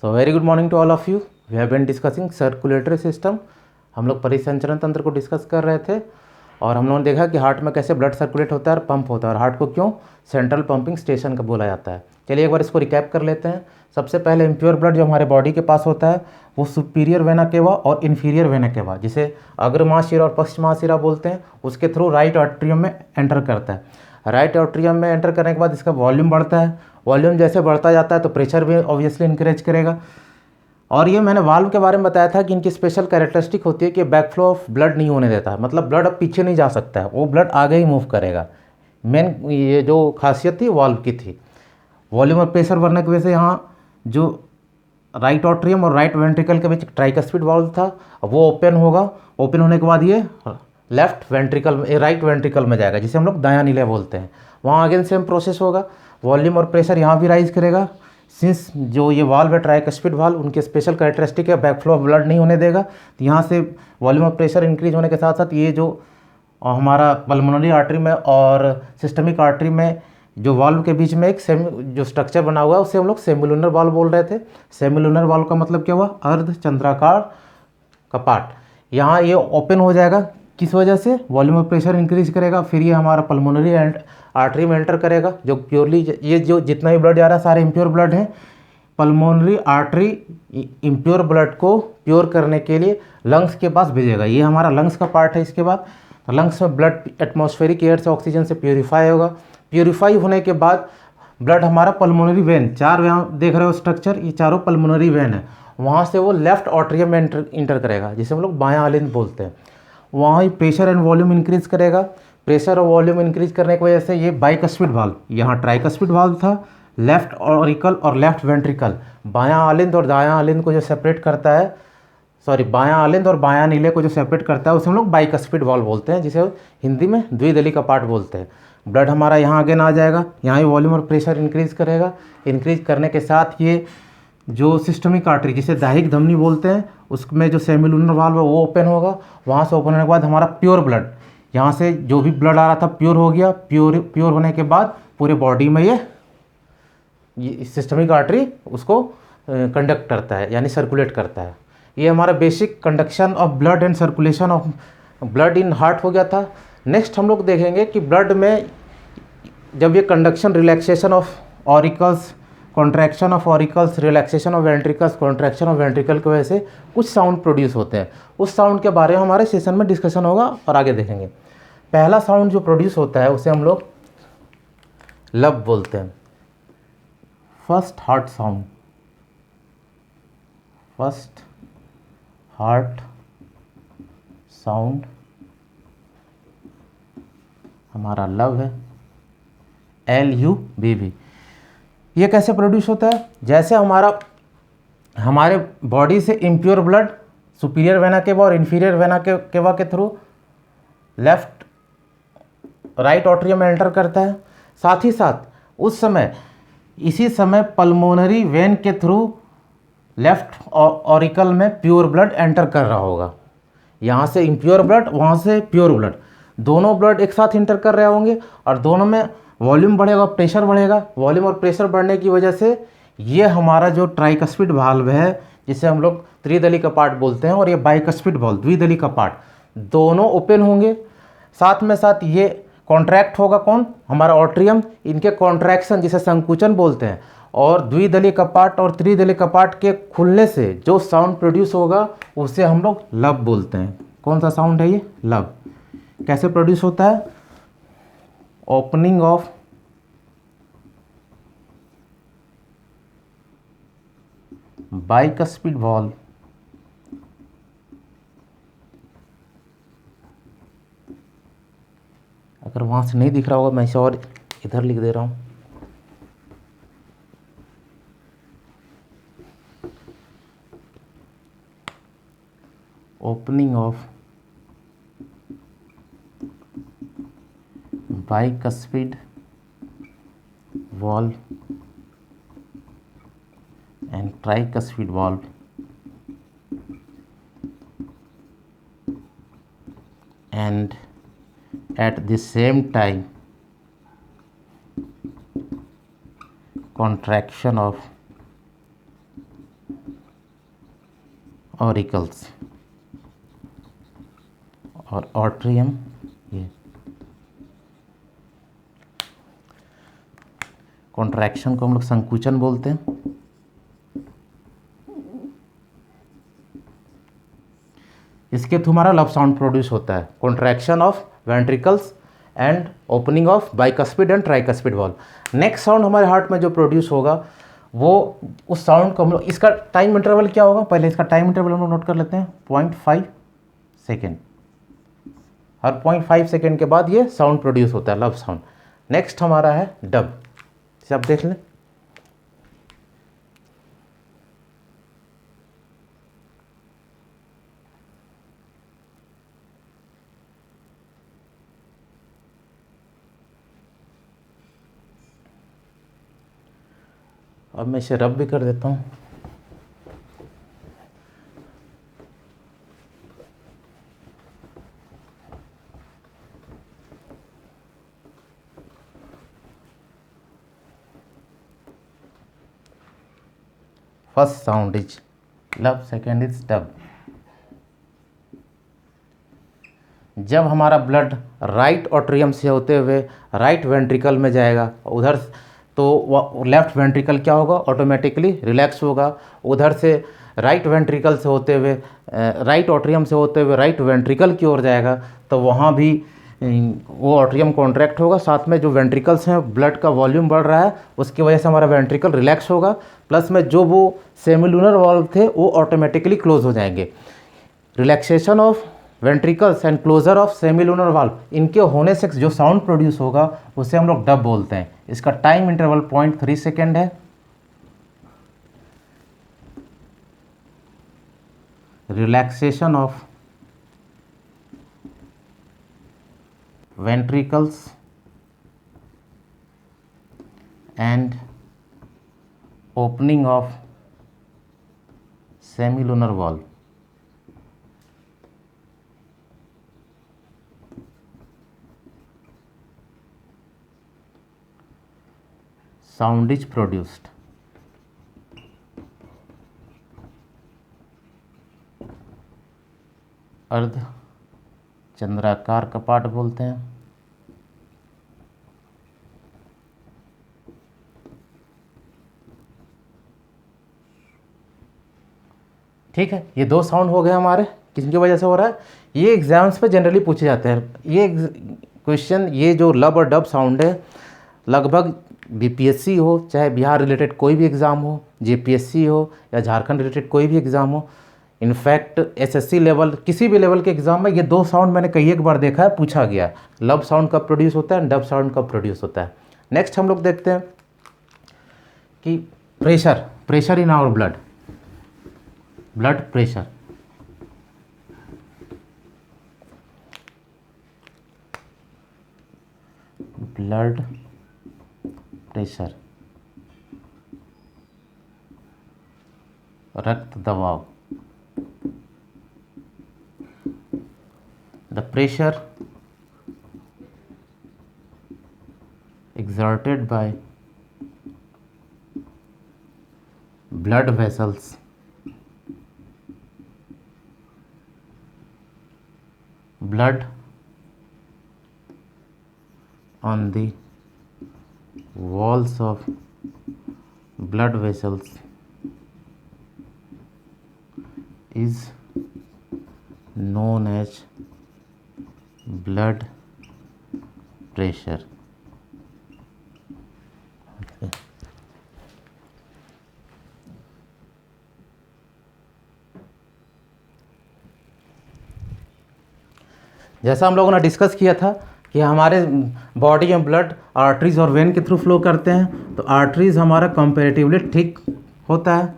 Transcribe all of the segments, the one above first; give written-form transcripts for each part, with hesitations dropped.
So very good morning to all of you. We have been discussing circulatory system. हम लोग परिसंचरण तंत्र को डिस्कस कर रहे थे और हम लोगों ने देखा कि हार्ट में कैसे ब्लड सर्कुलेट होता है और पंप होता है, और हार्ट को क्यों सेंट्रल पंपिंग स्टेशन का बोला जाता है। चलिए एक बार इसको रिकैप कर लेते हैं। सबसे पहले इम्प्योर ब्लड जो हमारे बॉडी के पास होता है वो सुपीरियर वेना केवा और इन्फीरियर वेना केवा, जिसे अग्रमाशिरा और पश्चिमाशिरा बोलते हैं, उसके थ्रू राइट आर्टरियम में एंटर करता है। राइट आर्टरियम में एंटर करने के बाद इसका वॉल्यूम बढ़ता है। वॉल्यूम जैसे बढ़ता जाता है तो प्रेशर भी ऑब्वियसली इंकरेज करेगा। और ये मैंने वाल्व के बारे में बताया था कि इनकी स्पेशल कैरेक्टरिस्टिक होती है कि बैकफ्लो ऑफ ब्लड नहीं होने देता है, मतलब ब्लड अब पीछे नहीं जा सकता है, वो ब्लड आगे ही मूव करेगा। मेन ये जो खासियत थी वाल्व की थी। वॉल्यूम और प्रेशर बढ़ने की वजह से यहाँ जो राइट ऑट्रियम और राइट वेंट्रिकल के बीच ट्राइकस्पिड वाल्व था वो ओपन होगा। ओपन होने के बाद ये लेफ्ट वेंट्रिकल में, राइट वेंट्रिकल में जाएगा, जिसे हम लोग दायां नीले बोलते हैं। वहाँ अगेन सेम प्रोसेस होगा। वॉल्यूम और प्रेशर यहाँ भी राइज करेगा। सिंस जो ये वाल्व है ट्राइकस्पिड वाल्व, उनके स्पेशल कैरेक्टरिस्टिक है बैकफ्लो ऑफ ब्लड नहीं होने देगा, तो यहाँ से वॉल्यूम और प्रेशर इंक्रीज होने के साथ साथ ये जो हमारा पल्मोनरी आर्टरी में और सिस्टमिक आर्टरी में जो वाल्व के बीच में एक जो स्ट्रक्चर बना हुआ है उसे हम लोग सेमिलुनर वाल्व बोल रहे थे। सेमिलुनर वाल्व का मतलब क्या हुआ? अर्ध चंद्राकार कपाट। यहाँ ये ओपन हो जाएगा, किस वजह से? वॉल्यूम ऑफ प्रेशर इंक्रीज करेगा। फिर ये हमारा पल्मोनरी आर्टरी में एंटर करेगा, जो प्योरली ये जो जितना भी ब्लड जा रहा है सारे इम्प्योर ब्लड हैं। पल्मोनरी आर्टरी इम्प्योर ब्लड को प्योर करने के लिए लंग्स के पास भेजेगा। ये हमारा लंग्स का पार्ट है। इसके बाद लंग्स में ब्लड एटमॉस्फेरिक एयर से ऑक्सीजन से प्योरीफाई होगा। प्योरीफाई होने के बाद ब्लड हमारा पल्मोनरी वेन, चार यहाँ देख रहे हो स्ट्रक्चर, ये चारों पल्मोनरी वेन है, वहाँ से वो लेफ्ट ऑट्रियम में इंटर करेगा, जिसे हम लोग बायां आलिंद बोलते हैं। वहाँ ही प्रेशर एंड वॉल्यूम इंक्रीज करेगा। प्रेशर और वॉल्यूम इंक्रीज करने की वजह से ये बाइकस्पिड वाल्व, यहाँ ट्राइकस्पिड वाल्व था, लेफ्ट ऑरिकल और लेफ्ट वेंट्रिकल, बायां आलिंद और दायां आलिंद को जो सेपरेट करता है, बायां आलिंद और बायां नीले को जो सेपरेट करता है उसे हम लोग बाइकस्पिड वाल्व बोलते हैं, जिसे हिंदी में द्विदली कपाट बोलते हैं। ब्लड हमारा यहाँ आगे ना आ जाएगा, यहाँ ही वॉल्यूम और प्रेशर इंक्रीज करेगा। इंक्रीज करने के साथ ये जो सिस्टमिक आर्टरी, जिसे दाहिक धमनी बोलते हैं, उसमें जो सेमिलुनर वाल्व है वो ओपन होगा। वहाँ से ओपन होने के बाद हमारा प्योर ब्लड, यहाँ से जो भी ब्लड आ रहा था प्योर हो गया। प्योर होने के बाद पूरे बॉडी में ये सिस्टमिक आर्टरी उसको कंडक्ट करता है, यानी सर्कुलेट करता है। ये हमारा basic conduction of blood and circulation of blood in heart हो गया था। नेक्स्ट हम लोग देखेंगे कि ब्लड में जब ये conduction, relaxation of auricles, contraction of auricles, relaxation of ventricles, contraction of ventricle की वजह से कुछ साउंड प्रोड्यूस होते हैं। उस साउंड के बारे में हमारे सेशन में डिस्कशन होगा और आगे देखेंगे। पहला साउंड जो प्रोड्यूस होता है उसे हम लोग लब बोलते हैं। First heart sound, first heart sound हमारा लब है, LUBB। ये कैसे प्रोड्यूस होता है? जैसे हमारे बॉडी से impure blood superior vena cava और इन्फीरियर वेना केवा के थ्रू लेफ्ट राइट ऑट्रियम में एंटर करता है। साथ ही साथ इसी समय पल्मोनरी वेन के थ्रू लेफ्ट ऑरिकल में प्योर ब्लड एंटर कर रहा होगा। यहाँ से इम्प्योर ब्लड, वहाँ से प्योर ब्लड, दोनों ब्लड एक साथ इंटर कर रहे होंगे और दोनों में वॉल्यूम बढ़ेगा, प्रेशर बढ़ेगा। वॉल्यूम और प्रेशर बढ़ने की वजह से ये हमारा जो ट्राइकस्पिड वाल्व है, जिसे हम लोग त्रिदली कपाट बोलते हैं, और ये बाइकस्पिड वाल्व द्विदली कपाट, दोनों ओपन होंगे। साथ में साथ ये कॉन्ट्रैक्ट होगा, कौन? हमारा ऑट्रियम। इनके कॉन्ट्रैक्शन जिसे संकुचन बोलते हैं, और द्विदली कपाट और त्रिदली कपाट के खुलने से जो साउंड प्रोड्यूस होगा उसे हम लोग लब बोलते हैं। कौन सा साउंड है ये? लब। कैसे प्रोड्यूस होता है? ओपनिंग ऑफ बाइकस्पिड वाल्व अगर वहां से नहीं दिख रहा होगा मैं इसे और इधर लिख दे रहा हूं। Opening of bicuspid valve and tricuspid valve and at the same time contraction of auricles और ऑट्रियम, ये कॉन्ट्रैक्शन को हम लोग संकुचन बोलते हैं। इसके थ्रू हमारा लब साउंड प्रोड्यूस होता है, contraction of ventricles and opening of bicuspid and tricuspid valve. Next sound हमारे हार्ट में जो प्रोड्यूस होगा वो उस साउंड को हम लोग, इसका टाइम इंटरवल क्या होगा, पहले इसका टाइम इंटरवल हम लोग नोट कर लेते हैं, 0.5 सेकेंड। हर 0.5 सेकेंड के बाद ये साउंड प्रोड्यूस होता है, लब साउंड। नेक्स्ट हमारा है डब, इसे आप देख लें। अब मैं इसे रब भी कर देता हूँ। फर्स्ट साउंड इज लब, सेकेंड इज डब। जब हमारा ब्लड राइट ऑट्रियम से होते हुए राइट वेंट्रिकल में जाएगा, उधर तो लेफ्ट वेंट्रिकल क्या होगा, ऑटोमेटिकली रिलैक्स होगा। उधर से राइट वेंट्रिकल से होते हुए राइट ऑट्रियम से होते हुए राइट वेंट्रिकल की ओर जाएगा, तो वहाँ भी वो ऑट्रियम कॉन्ट्रैक्ट होगा। साथ में जो वेंट्रिकल्स हैं, ब्लड का वॉल्यूम बढ़ रहा है, उसकी वजह से हमारा वेंट्रिकल रिलैक्स होगा। प्लस में जो वो सेमिलुनर वाल्व थे वो ऑटोमेटिकली क्लोज हो जाएंगे। Relaxation of ventricles and closure of semilunar valve, इनके होने से जो साउंड प्रोड्यूस होगा उसे हम लोग डब बोलते हैं। इसका टाइम इंटरवल 0.3 सेकेंड है। Relaxation of ventricles and opening of semilunar valve. Sound is produced. अर्ध चंद्राकार कपाट बोलते हैं। ठीक है, ये दो साउंड हो गए हमारे। किसकी वजह से हो रहा है, ये एग्जाम्स पे जनरली पूछे जाते हैं ये क्वेश्चन। ये जो लब और डब साउंड है, लगभग बीपीएससी हो, चाहे बिहार रिलेटेड कोई भी एग्ज़ाम हो, जेपीएससी हो या झारखंड रिलेटेड कोई भी एग्ज़ाम हो, इनफैक्ट एसएससी लेवल, किसी भी लेवल के एग्ज़ाम में ये दो साउंड मैंने कई एक बार देखा है, पूछा गया है। लब साउंड कब प्रोड्यूस होता है, डब साउंड कब प्रोड्यूस होता है। नेक्स्ट हम लोग देखते हैं कि pressure in our blood pressure. Blood pressure, रक्त दबाव। The pressure exerted by blood vessels blood on the walls of blood vessels is known as blood pressure. जैसा हम लोगों ने डिस्कस किया था कि हमारे बॉडी में ब्लड आर्टरीज और वेन के थ्रू फ्लो करते हैं, तो आर्टरीज हमारा कंपैरेटिवली थिक होता है,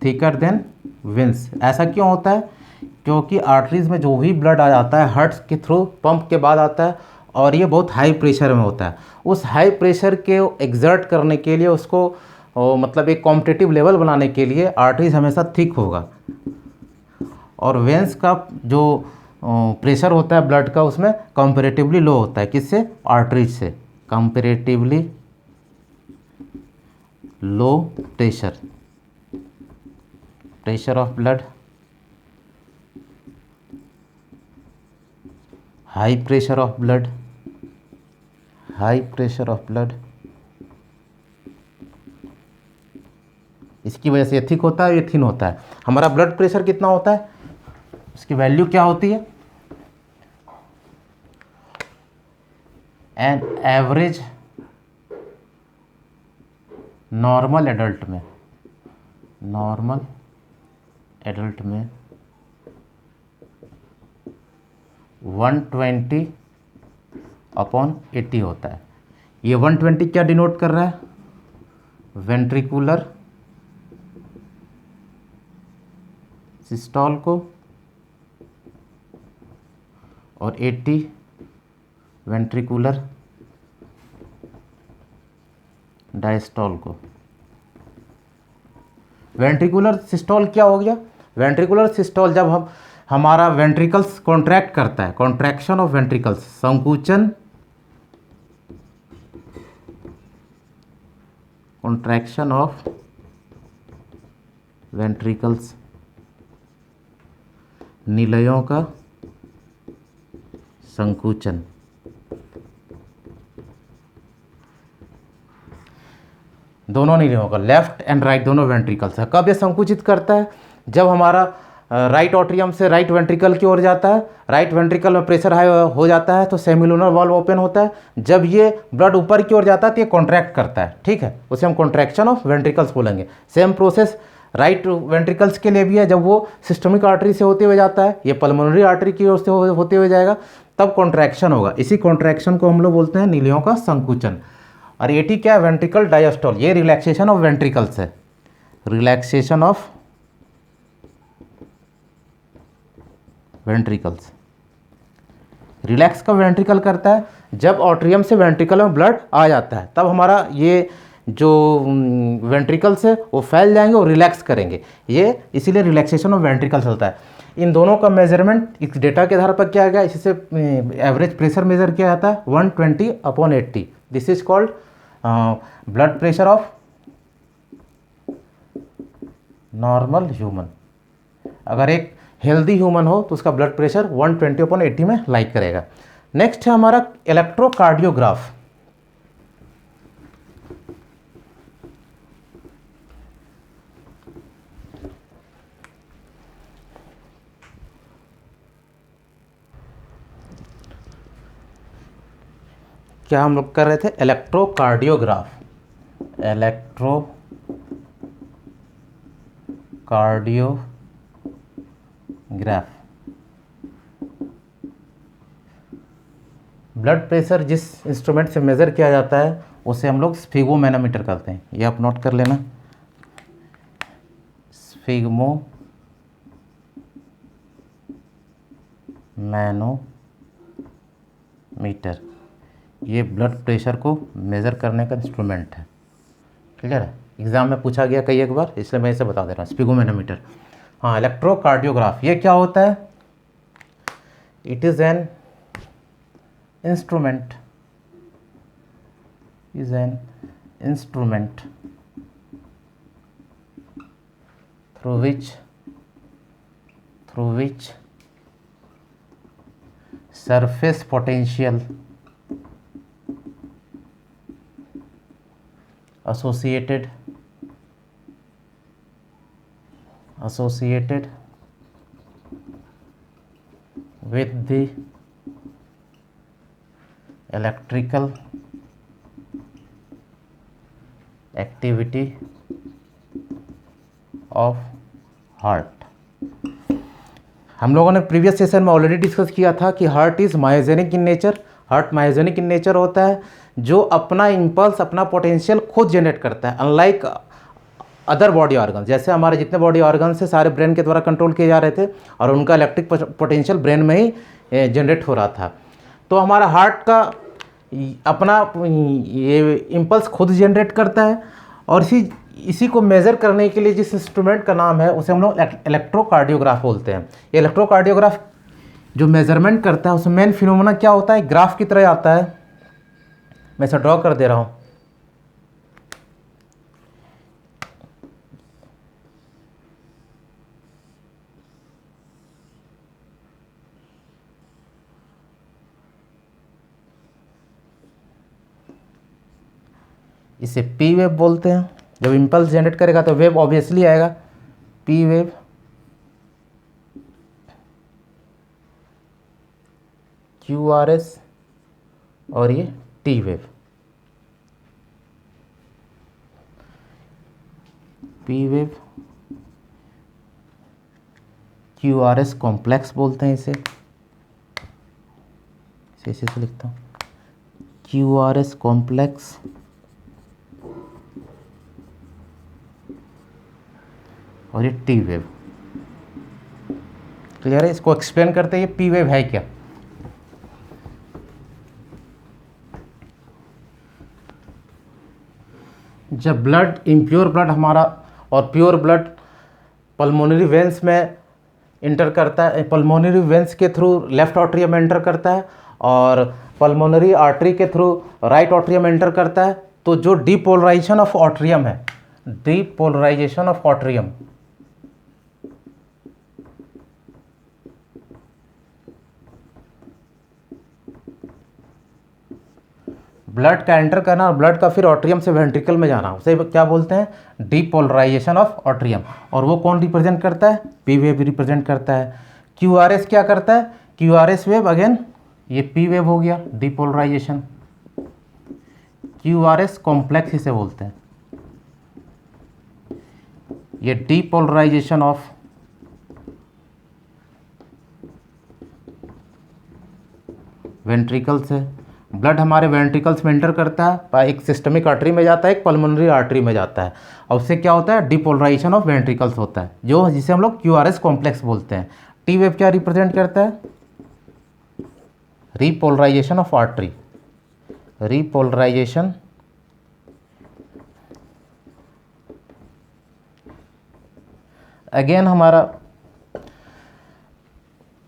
थिकर देन वेंस। ऐसा क्यों होता है, क्योंकि आर्टरीज में जो भी ब्लड आ जाता है हार्ट के थ्रू पंप के बाद आता है, और ये बहुत हाई प्रेशर में होता है। उस हाई प्रेशर के एग्जर्ट करने के लिए, उसको मतलब एक कॉम्पिटिटिव लेवल बनाने के लिए आर्टरीज हमेशा थिक होगा। और वेंस का जो प्रेशर होता है ब्लड का, उसमें कंपैरेटिवली लो होता है। किससे, आर्टरीज से। Comparatively low pressure of blood high pressure of blood, high pressure of blood, इसकी वजह से एथिक होता है, एथिन होता है। हमारा ब्लड प्रेशर कितना होता है, उसकी वैल्यू क्या होती है, एन एवरेज नॉर्मल एडल्ट में, नॉर्मल एडल्ट में 120/80 होता है। ये 120 क्या डिनोट कर रहा है, वेंट्रिकुलर सिस्टोल को, और 80 वेंट्रिकुलर डायस्टोल को। वेंट्रिकुलर सिस्टोल क्या हो गया, वेंट्रिकुलर सिस्टोल जब हमारा वेंट्रिकल्स कॉन्ट्रैक्ट करता है, कॉन्ट्रैक्शन ऑफ वेंट्रिकल्स, संकुचन, कॉन्ट्रैक्शन ऑफ वेंट्रिकल्स, निलयों का संकुचन, दोनों निलयों का, लेफ्ट एंड राइट दोनों वेंट्रिकल्स है। कब ये संकुचित करता है, जब हमारा राइट ऑट्रियम से राइट वेंट्रिकल की ओर जाता है, राइट वेंट्रिकल में प्रेशर हाई हो जाता है तो सेमिलुनर वाल्व ओपन होता है। जब ये ब्लड ऊपर की ओर जाता है तो ये कॉन्ट्रैक्ट करता है, ठीक है, उसे हम कॉन्ट्रैक्शन ऑफ वेंट्रिकल्स बोलेंगे। सेम प्रोसेस राइट वेंट्रिकल्स के लिए भी है, जब वो सिस्टमिक आर्टरी से होते हुए जाता है, ये पल्मोनरी आर्टरी की ओर से होते हुए जाएगा, तब कॉन्ट्रैक्शन होगा। इसी कॉन्ट्रैक्शन को हम लोग बोलते हैं निलयों का संकुचन। और 80 क्या है, वेंट्रिकल डायस्टोल, ये रिलैक्सेशन ऑफ वेंट्रिकल्स है, रिलैक्सेशन ऑफ वेंट्रिकल्स। रिलैक्स कब वेंट्रिकल करता है, जब ऑट्रियम से वेंट्रिकल में ब्लड आ जाता है, तब हमारा ये जो वेंट्रिकल्स है वो फैल जाएंगे और रिलैक्स करेंगे, ये इसीलिए रिलैक्सेशन ऑफ वेंट्रिकल्स होता है। इन दोनों का मेजरमेंट इस डेटा के आधार पर किया गया, इससे एवरेज प्रेशर मेजर किया जाता है 120/80। This is called blood pressure of normal human. अगर एक हेल्दी ह्यूमन हो तो उसका ब्लड प्रेशर 120/80 में लाइक करेगा। नेक्स्ट है हमारा इलेक्ट्रोकार्डियोग्राफ। क्या हम लोग कर रहे थे, इलेक्ट्रोकार्डियोग्राफ, इलेक्ट्रोकार्डियोग्राफ। ब्लड प्रेशर जिस इंस्ट्रूमेंट से मेज़र किया जाता है उसे हम लोग स्फिगोमैनोमीटर कहते हैं, ये आप नोट कर लेना, स्फिगमोमैनोमीटर, ये ब्लड प्रेशर को मेज़र करने का इंस्ट्रूमेंट है। क्लियर है, एग्जाम में पूछा गया कई एक बार, इसलिए मैं इसे बता दे रहा हूँ, स्फिगोमैनोमीटर। हाँ, इलेक्ट्रोकार्डियोग्राफ ये क्या होता है, it is an instrument, through which surface potential associated with the electrical activity of heart. हम लोगों ने प्रीवियस सेशन में ऑलरेडी डिस्कस किया था कि heart is myogenic in nature. Heart myogenic in nature होता है, जो अपना इम्पल्स, अपना पोटेंशियल खुद जनरेट करता है, अनलाइक अदर बॉडी ऑर्गन। जैसे हमारे जितने बॉडी ऑर्गन से सारे ब्रेन के द्वारा कंट्रोल किए जा रहे थे और उनका इलेक्ट्रिक पोटेंशियल ब्रेन में ही जनरेट हो रहा था, तो हमारा हार्ट का अपना ये इम्पल्स खुद जनरेट करता है। और इसी को मेज़र करने के लिए जिस इंस्ट्रूमेंट का नाम है उसे हम लोग इलेक्ट्रोकार्डियोग्राफ बोलते हैं। ये इलेक्ट्रोकार्डियोग्राफ जो मेज़रमेंट करता है उसमें मेन फिनोमेना क्या होता है, ग्राफ की तरह आता है, मैं इसे ड्रॉ कर दे रहा हूँ। इसे पी वेव बोलते हैं। जब इम्पल्स जनरेट करेगा तो वेव ऑब्वियसली आएगा, P wave. Q R S और ये T wave. P wave, Q R S complex बोलते हैं इसे, इसे से लिखता हूँ, क्यू आर एस कॉम्प्लेक्स। और ये टी वेव। क्लियर है? इसको एक्सप्लेन करते हैं ये पी वेव है क्या। जब ब्लड, इम्प्योर ब्लड हमारा और प्योर ब्लड पल्मोनरी वेंस में इंटर करता है, पल्मोनरी वेंस के थ्रू लेफ्ट ऑट्रियम में इंटर करता है और पल्मोनरी आर्टरी के थ्रू राइट ऑट्रियम में इंटर करता है, तो जो डीपोलराइजेशन ऑफ ऑट्रियम है, डीपोलराइजेशन ऑफ ऑट्रियम, ब्लड का एंटर करना और ब्लड का फिर ऑट्रियम से वेंट्रिकल में जाना, उसे क्या बोलते हैं, डीपोलराइजेशन ऑफ ऑट्रियम। और वो कौन रिप्रेजेंट करता है, पी वेव रिप्रेजेंट करता है। क्यू आर एस क्या करता है, Q R S wave, again ये पी वेव हो गया, depolarisation. Q R S complex इसे बोलते हैं, ये डीपोलराइजेशन ऑफ वेंट्रिकल से। ब्लड हमारे वेंट्रिकल्स में एंटर करता है, एक सिस्टमिक आर्टरी में जाता है, एक पल्मोनरी आर्टरी में जाता है, और उससे क्या होता है, डीपोलराइजेशन ऑफ वेंट्रिकल्स होता है, जो जिसे हम लोग क्यू आर एस कॉम्प्लेक्स बोलते हैं। टी वेव क्या रिप्रेजेंट करता है, repolarisation of artery, repolarisation again हमारा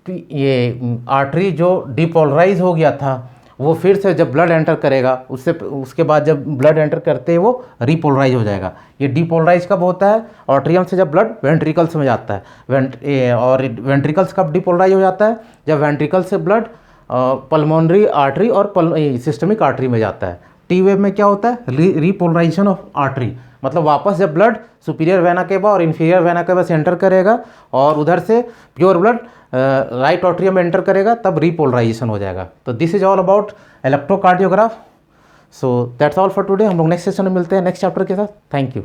ये आर्टरी जो डीपोलराइज हो गया था वो फिर से जब ब्लड एंटर करेगा, उसके बाद जब ब्लड एंटर करते हैं वो रीपोलराइज हो जाएगा। ये डीपोलराइज कब होता है, ऑट्रियम से जब ब्लड वेंट्रिकल्स में जाता है। और वेंट्रिकल्स कब डीपोलराइज हो जाता है, जब वेंट्रिकल से ब्लड पल्मोनरी आर्टरी और सिस्टमिक आर्टरी में जाता है। टी वेव में क्या होता है, रीपोलराइजेशन ऑफ आर्टरी, मतलब वापस जब ब्लड सुपीरियर वेना केवा और इन्फीरियर वेना केवा से एंटर करेगा और उधर से प्योर ब्लड राइट ऑट्रियम में एंटर करेगा, तब रीपोलराइजेशन हो जाएगा। तो this is all about electrocardiograph. So that's all for today. हम लोग नेक्स्ट सेशन में मिलते हैं नेक्स्ट चैप्टर के साथ। Thank you.